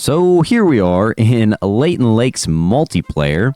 So here we are in Leighton Lakes multiplayer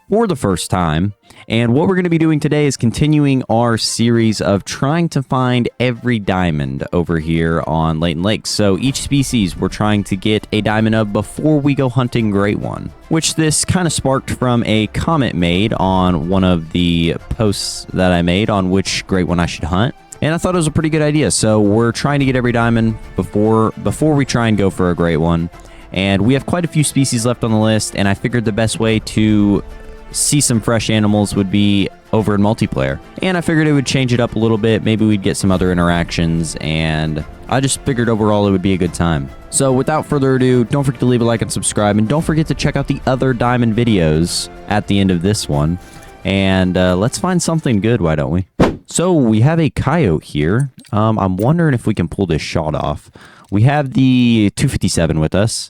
for the first time, and what we're going to be doing today is continuing our series of trying to find every diamond over here on Leighton Lakes. So each species we're trying to get a diamond of before we go hunting Great One, which this kind of sparked from a comment made on one of the posts that I made on which Great One I should hunt. And I thought it was a pretty good idea. So we're trying to get every diamond before we try and go for a Great One. And we have quite a few species left on the list, and I figured the best way to see some fresh animals would be over in multiplayer. And I figured it would change it up a little bit. Maybe we'd get some other interactions, and I just figured overall it would be a good time. So without further ado, don't forget to leave a like and subscribe, and don't forget to check out the other diamond videos at the end of this one. And let's find something good, why don't we? So we have a coyote here. I'm wondering if we can pull this shot off. We have the 257 with us.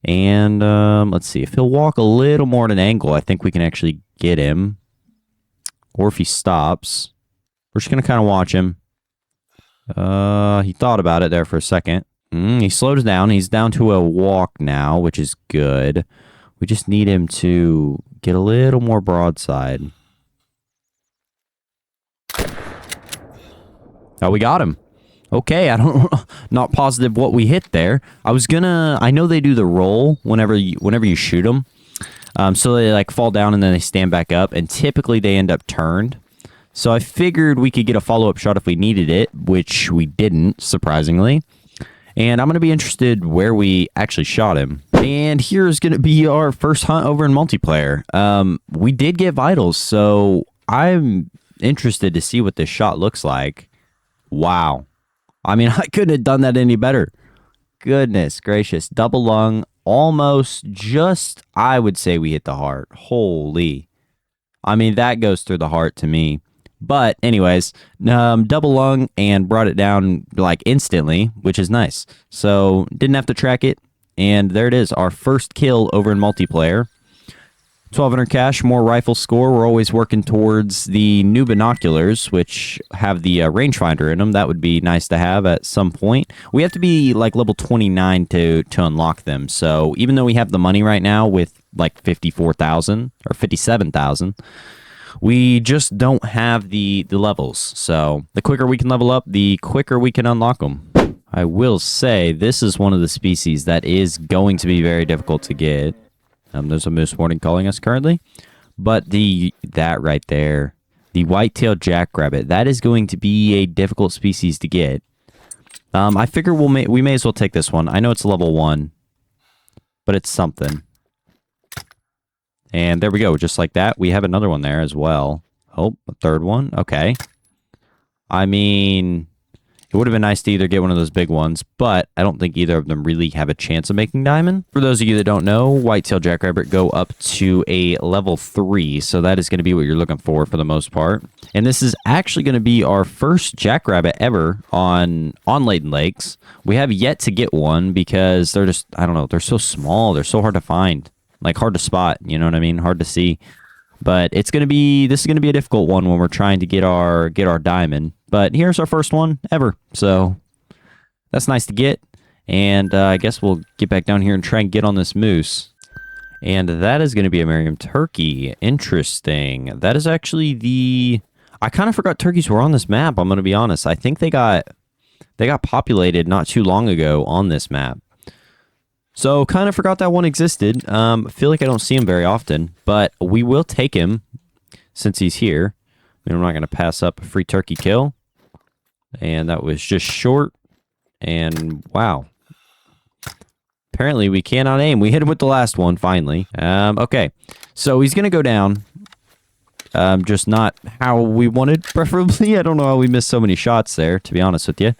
And let's see, if he'll walk a little more at an angle, I think we can actually get him. Or if he stops, we're just going to kind of watch him. He thought about it there for a second. He slows down. He's down to a walk now, which is good. We just need him to get a little more broadside. Oh, we got him. Okay, not positive what we hit there. I know they do the roll whenever you shoot them. So they like fall down and then they stand back up, and typically they end up turned. So I figured we could get a follow-up shot if we needed it, which we didn't, surprisingly. And I'm going to be interested where we actually shot him. And here's going to be our first hunt over in multiplayer. We did get vitals, so I'm interested to see what this shot looks like. Wow. I mean, I couldn't have done that any better. Goodness gracious. Double lung. Almost just, I would say we hit the heart. Holy. I mean, that goes through the heart to me. But anyways, double lung and brought it down like instantly, which is nice. So didn't have to track it. And there it is. Our first kill over in multiplayer. 1200 cash, more rifle score. We're always working towards the new binoculars, which have the rangefinder in them. That would be nice to have at some point. We have to be like level 29 to unlock them. So even though we have the money right now with like 54,000 or 57,000, we just don't have the levels. So the quicker we can level up, the quicker we can unlock them. I will say this is one of the species that is going to be very difficult to get. There's a moose warning calling us currently, but that right there, the whitetail jackrabbit, that is going to be a difficult species to get. I figure we may as well take this one. I know it's level 1, but it's something. And there we go, just like that. We have another one there as well. Oh, a third one. Okay. I mean, it would have been nice to either get one of those big ones, but I don't think either of them really have a chance of making diamond. For those of you that don't know, whitetail jackrabbit go up to a level 3, so that is going to be what you're looking for the most part. And this is actually going to be our first jackrabbit ever on Leighton Lakes. We have yet to get one because they're just, I don't know, they're so small, they're so hard to find, like hard to spot, you know what I mean, hard to see. But this is going to be a difficult one when we're trying to get our diamond. But here's our first one ever, so that's nice to get. And I guess we'll get back down here and try and get on this moose. And that is going to be a Merriam turkey. Interesting. That is actually I kind of forgot turkeys were on this map, I'm going to be honest. I think they got populated not too long ago on this map. So kind of forgot that one existed. I feel like I don't see him very often, but we will take him since he's here. I mean, I'm not going to pass up a free turkey kill. And that was just short. And wow. Apparently we cannot aim. We hit him with the last one, finally. Okay. So he's going to go down. Just not how we wanted, preferably. I don't know how we missed so many shots there, to be honest with you.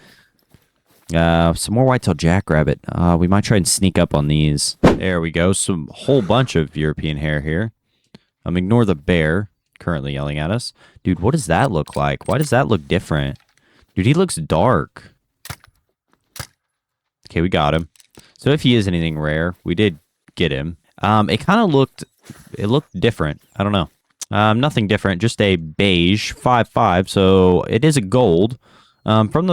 Some more whitetail jackrabbit. We might try and sneak up on these. There we go. Some whole bunch of European hare here. Ignore the bear currently yelling at us. Dude, what does that look like? Why does that look different? Dude, he looks dark. Okay, we got him. So if he is anything rare, we did get him. It kind of looked different. I don't know. Nothing different, just a beige 5.5. So it is a gold. From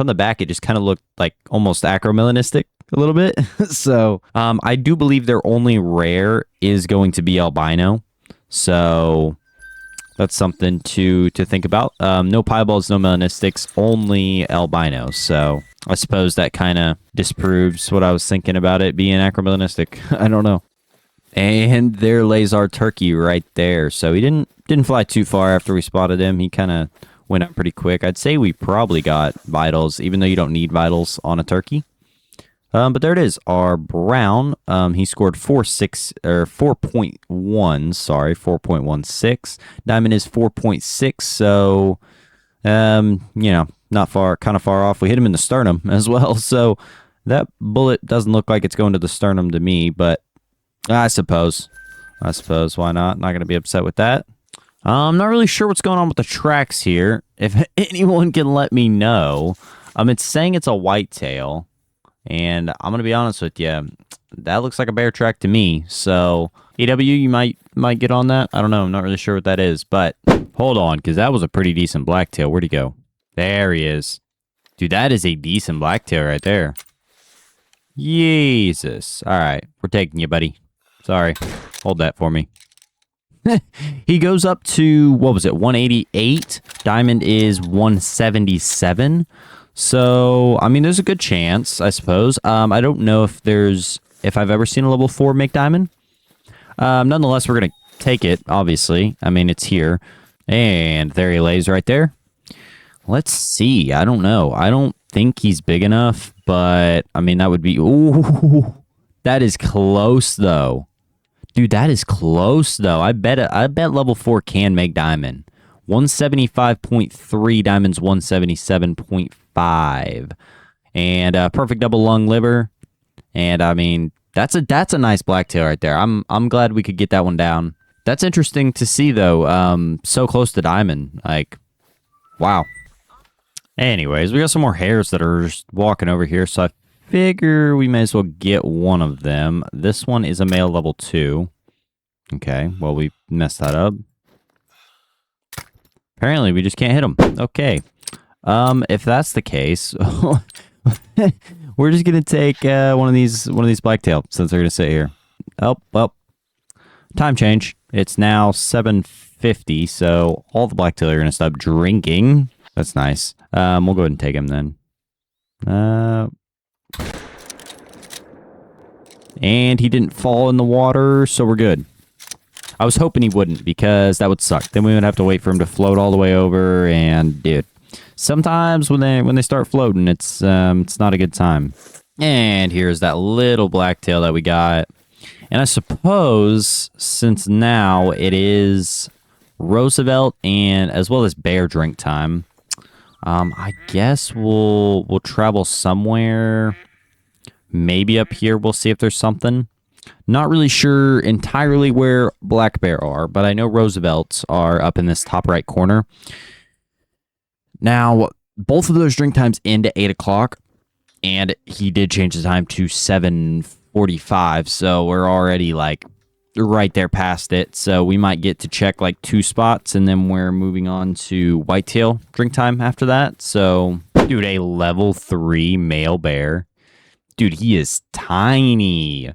the back, it just kind of looked like almost acromelanistic. a little bit. So I do believe their only rare is going to be albino. So that's something to think about. No pieballs, no melanistics, only albino. So I suppose that kind of disproves what I was thinking about it being acromelanistic. I don't know. And there lays our turkey right there. So he didn't fly too far after we spotted him. He kind of went up pretty quick. I'd say we probably got vitals, even though you don't need vitals on a turkey. But there it is, our brown. He scored 4.1. Sorry, 4.16. Diamond is 4.6. So, not far, kind of far off. We hit him in the sternum as well. So that bullet doesn't look like it's going to the sternum to me, but I suppose why not? Not going to be upset with that. I'm not really sure what's going on with the tracks here. If anyone can let me know. It's saying it's a whitetail, and I'm going to be honest with you, that looks like a bear track to me. So, EW, you might get on that. I don't know. I'm not really sure what that is, but hold on, because that was a pretty decent blacktail. Where'd he go? There he is. Dude, that is a decent blacktail right there. Jesus. All right, we're taking you, buddy. Sorry. Hold that for me. He goes up to, what was it, 188? Diamond is 177. So, there's a good chance, I suppose. I don't know if I've ever seen a level 4 make diamond. Nonetheless, we're going to take it, obviously. It's here. And there he lays right there. Let's see. I don't know. I don't think he's big enough, but, that would be... Ooh, that is close, though. Dude, that is close, though. I bet level 4 can make diamond. 175.3, diamond's 177.5. And perfect double lung liver. And, that's a nice blacktail right there. I'm glad we could get that one down. That's interesting to see, though. So close to diamond. Like, wow. Anyways, we got some more hares that are just walking over here, so I figure we may as well get one of them. This one is a male level 2. Okay, well, we messed that up. Apparently, we just can't hit him. Okay. If that's the case, we're just gonna take one of these blacktail since they're gonna sit here. Oh, well, time change. It's now 7:50, so all the blacktail are gonna stop drinking. That's nice. We'll go ahead and take him then. And he didn't fall in the water, so we're good. I was hoping he wouldn't, because that would suck. Then we would have to wait for him to float all the way over, and dude, sometimes when they start floating, it's not a good time. And here's that little blacktail that we got. And I suppose since now it is Rosevelt and as well as bear drink time, I guess we'll travel somewhere. Maybe up here we'll see if there's something. Not really sure entirely where black bear are, but I know Roosevelts are up in this top right corner. Now, both of those drink times end at 8 o'clock, and he did change the time to 7:45, so we're already like right there past it. So we might get to check like 2 spots, and then we're moving on to whitetail drink time after that. So, dude, a level 3 male bear. Dude, he is tiny.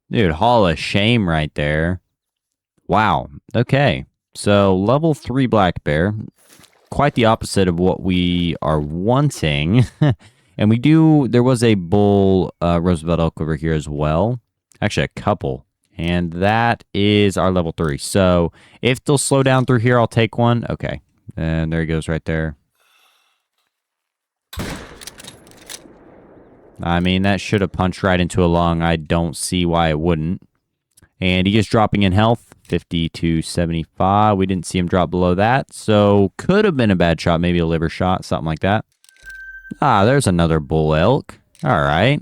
Dude, hall of shame right there. Wow. Okay. So, level 3 black bear. Quite the opposite of what we are wanting. And there was a bull Rosevelt Elk over here as well. Actually, a couple. And that is our level 3. So, if they'll slow down through here, I'll take one. Okay. And there he goes right there. That should have punched right into a lung. I don't see why it wouldn't. And he is dropping in health, 50 to 75. We didn't see him drop below that, so could have been a bad shot, maybe a liver shot, something like that. Ah, there's another bull elk. All right.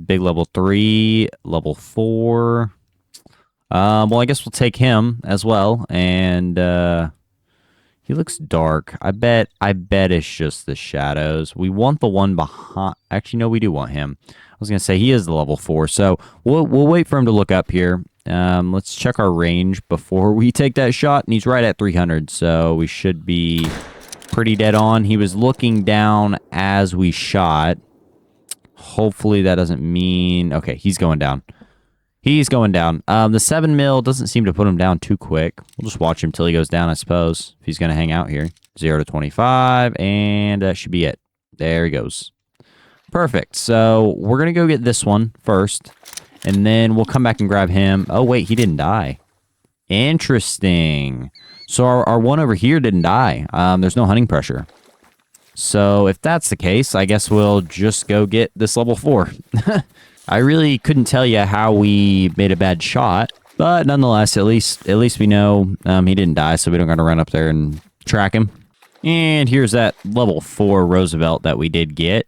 Big level 3, level 4. Well, I guess we'll take him as well, and he looks dark. I bet it's just the shadows. We want the one behind. Actually, no, we do want him. I was gonna say he is the level 4, so we'll wait for him to look up here. Let's check our range before we take that shot, and he's right at 300, so we should be pretty dead on. He was looking down as we shot. Hopefully that doesn't mean... Okay, he's going down. He's going down. The 7 mil doesn't seem to put him down too quick. We'll just watch him till he goes down, I suppose, if he's going to hang out here. 0 to 25, and that should be it. There he goes. Perfect. So we're going to go get this one first, and then we'll come back and grab him. Oh, wait, he didn't die. Interesting. So our one over here didn't die. There's no hunting pressure. So if that's the case, I guess we'll just go get this level 4. I really couldn't tell you how we made a bad shot, but nonetheless, at least we know he didn't die, so we don't got to run up there and track him. And here's that level 4 Rosevelt that we did get.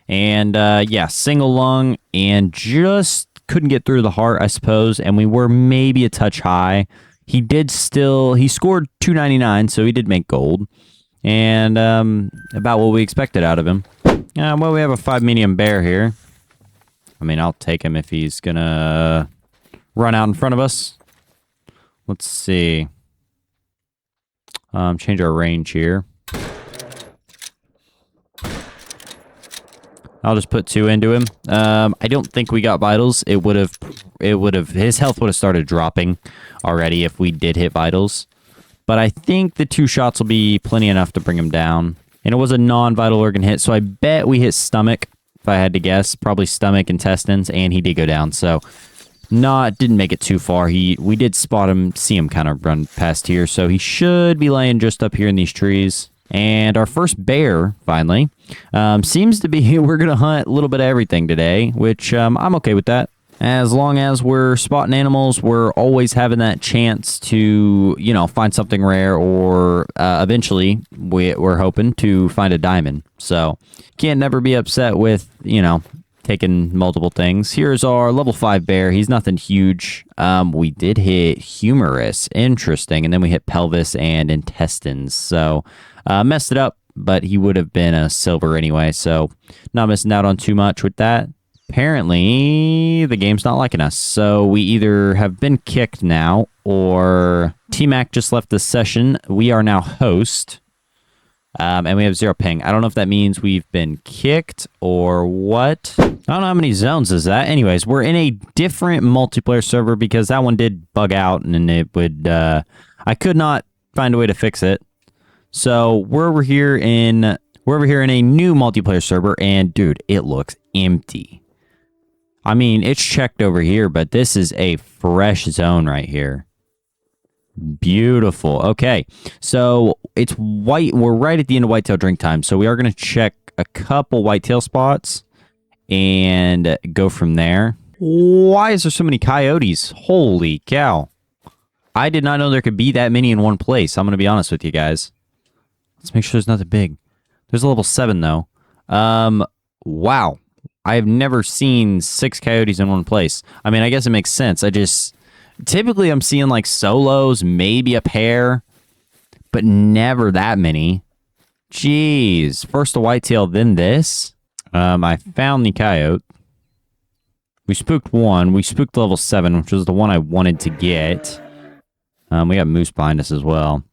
And yeah, single lung, and just couldn't get through the heart, I suppose, and we were maybe a touch high. He scored 299, so he did make gold. And about what we expected out of him. Well, we have a 5 medium bear here. I mean, I'll take him if he's gonna run out in front of us. Let's see. Change our range here. I'll just put 2 into him. I don't think we got vitals. His health would have started dropping already if we did hit vitals. But I think the 2 shots will be plenty enough to bring him down. And it was a non-vital organ hit, so I bet we hit stomach, if I had to guess. Probably stomach, intestines, and he did go down. So didn't make it too far. We did spot him, see him kind of run past here. So he should be laying just up here in these trees. And our first bear, finally, seems to be, we're going to hunt a little bit of everything today, which I'm okay with that. As long as we're spotting animals, we're always having that chance to, find something rare, or eventually we're hoping to find a diamond. So can't never be upset with, taking multiple things. Here's our level 5 bear. He's nothing huge. We did hit humerus. Interesting. And then we hit pelvis and intestines. So messed it up, but he would have been a silver anyway. So not missing out on too much with that. Apparently, the game's not liking us, so we either have been kicked now, or T-Mac just left the session. We are now host, and we have 0 ping. I don't know if that means we've been kicked or what. I don't know how many zones is that. Anyways, we're in a different multiplayer server because that one did bug out, and it would. I could not find a way to fix it, so we're over here in a new multiplayer server, and dude, it looks empty. I mean, it's checked over here, but this is a fresh zone right here. Beautiful. Okay, so it's white. We're right at the end of whitetail drink time, so we are going to check a couple whitetail spots and go from there. Why is there so many coyotes? Holy cow. I did not know there could be that many in one place. I'm going to be honest with you guys. Let's make sure there's nothing big. There's a level 7, though. Wow. I've never seen 6 coyotes in one place. I mean, I guess it makes sense. Typically I'm seeing like solos, maybe a pair, but never that many. Jeez. First a whitetail, then this. I found the coyote. We spooked one. We spooked level 7, which was the one I wanted to get. We got moose behind us as well.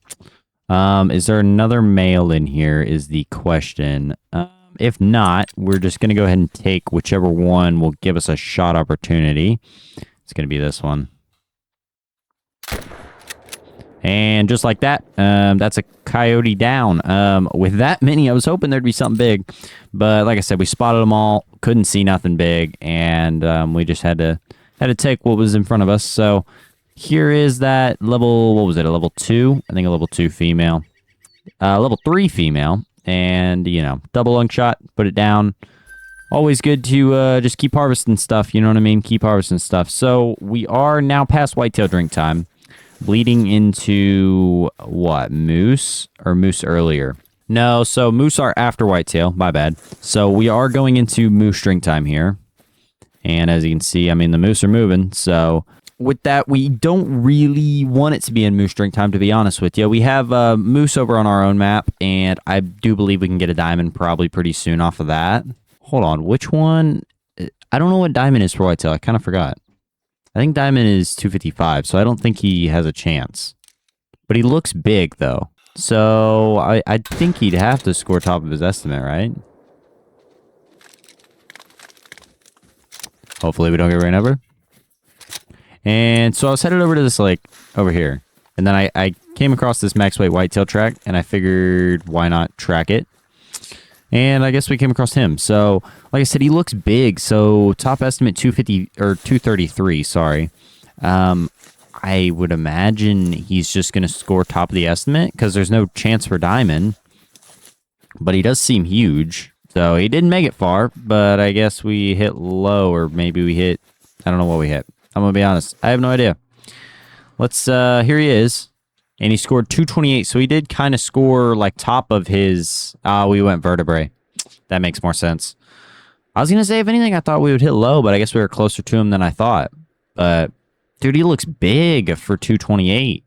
Is there another male in here is the question. If not, we're just going to go ahead and take whichever one will give us a shot opportunity. It's going to be this one. And just like that, that's a coyote down. With that many, I was hoping there'd be something big. But like I said, we spotted them all, couldn't see nothing big, and we just had to take what was in front of us. So here is that level, what was it, a level 2? I think a level 2 female. Level 3 female. And, double lung shot, put it down. Always good to just keep harvesting stuff, you know what I mean? Keep harvesting stuff. So we are now past whitetail drink time. Bleeding into, what, moose? Or moose earlier? No, so moose are after whitetail. My bad. So we are going into moose drink time here. And as you can see, I mean, the moose are moving, so... With that, we don't really want it to be in moose drink time, to be honest with you. We have moose over on our own map, and I do believe we can get a diamond probably pretty soon off of that. Hold on, which one? I don't know what diamond is for whitetail. I kind of forgot. I think diamond is 255, so I don't think he has a chance. But he looks big, though. So I think he'd have to score top of his estimate, right? Hopefully we don't get ran over. And so I was headed over to this lake over here. And then I came across this max weight whitetail track, and I figured why not track it. And I guess we came across him. So, like I said, he looks big. So top estimate 250 or 233, sorry. I would imagine he's just going to score top of the estimate because there's no chance for diamond. But he does seem huge. So he didn't make it far, but I guess we hit low, or maybe we hit, I don't know what we hit. I'm going to be honest. I have no idea. Let's, here he is. And he scored 228, so he did kind of score like top of his, we went vertebrae. That makes more sense. I was going to say, if anything, I thought we would hit low, but I guess we were closer to him than I thought. But, dude, he looks big for 228,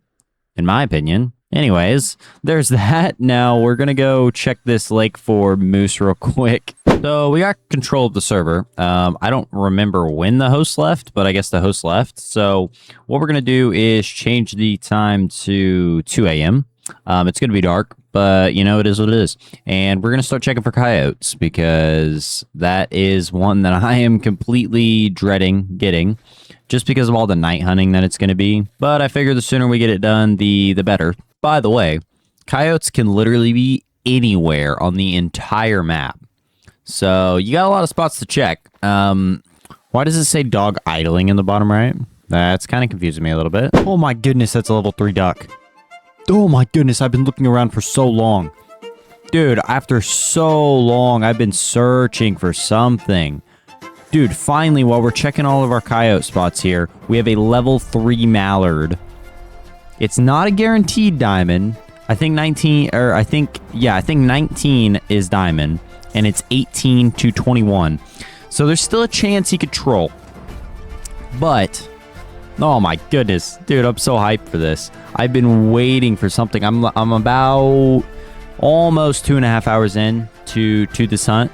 in my opinion. Anyways, there's that. Now, we're going to go check this lake for moose real quick. So, we got control of the server. I don't remember when the host left, but I guess the host left. So, what we're going to do is change the time to 2 a.m. It's going to be dark, but, you know, it is what it is. And we're going to start checking for coyotes, because that is one that I am completely dreading getting, just because of all the night hunting that it's going to be. But I figure the sooner we get it done, the better. By the way, coyotes can literally be anywhere on the entire map. So you got a lot of spots to check. Why does it say dog idling in the bottom right? That's kind of confusing me a little bit. Oh my goodness, that's a level 3 duck. Oh my goodness, I've been looking around for so long. Dude, after so long, I've been searching for something. Dude, finally, while we're checking all of our coyote spots here, we have a level 3 mallard. It's not a guaranteed diamond. I think 19 is diamond, and it's 18 to 21. So there's still a chance he could troll. But, oh my goodness, dude, I'm so hyped for this. I've been waiting for something. I'm about almost 2.5 hours in to this hunt,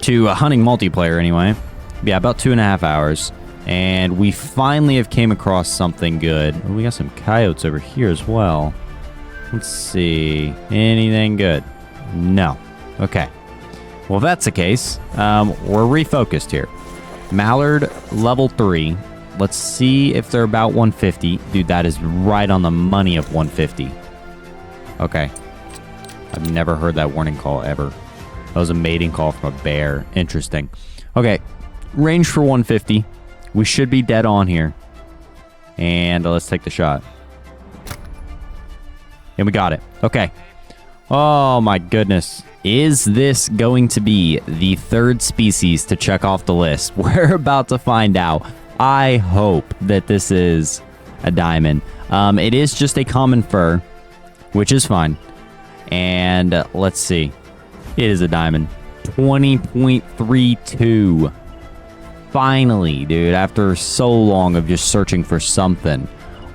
to a hunting multiplayer anyway. Yeah, about 2.5 hours. And we finally have came across something good. Oh, we got some coyotes over here as well. Let's see. Anything good? No. Okay. Well, if that's the case, we're refocused here. Mallard, level 3. Let's see if they're about 150. Dude, that is right on the money of 150. Okay. I've never heard that warning call ever. That was a mating call from a bear. Interesting. Okay. Range for 150. We should be dead on here. And let's take the shot. And we got it. Okay. Oh my goodness. Is this going to be the third species to check off the list? We're about to find out. I hope that this is a diamond. It is just a common fur, which is fine. And let's see. It is a diamond. 20.32. Finally, dude, after so long of just searching for something,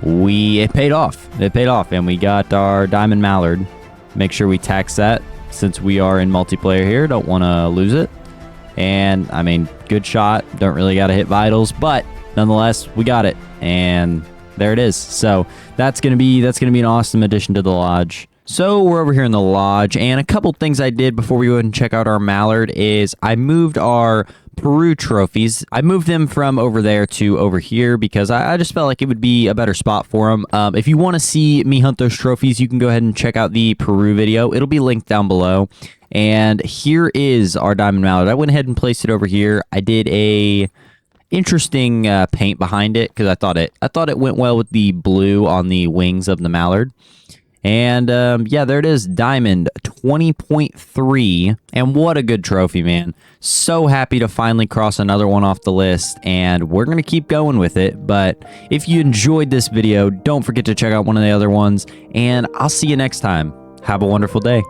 it paid off. It paid off, and we got our diamond mallard. Make sure we tax that, since we are in multiplayer here. Don't want to lose it. And, I mean, good shot. Don't really got to hit vitals, but nonetheless, we got it. And there it is. So that's gonna be an awesome addition to the lodge. So we're over here in the lodge, and a couple things I did before we go ahead and check out our mallard is I moved our Peru Trophes. I moved them from over there to over here because I just felt like it would be a better spot for them. If you want to see me hunt those trophies, you can go ahead and check out the Peru video. It'll be linked down below. And here is our diamond mallard. I went ahead and placed it over here. I did a interesting paint behind it because I thought it went well with the blue on the wings of the mallard. And yeah, there it is, diamond 20.3, and what a good trophy, man. So happy to finally cross another one off the list, and we're gonna keep going with it. But if you enjoyed this video, don't forget to check out one of the other ones, and I'll see you next time. Have a wonderful day.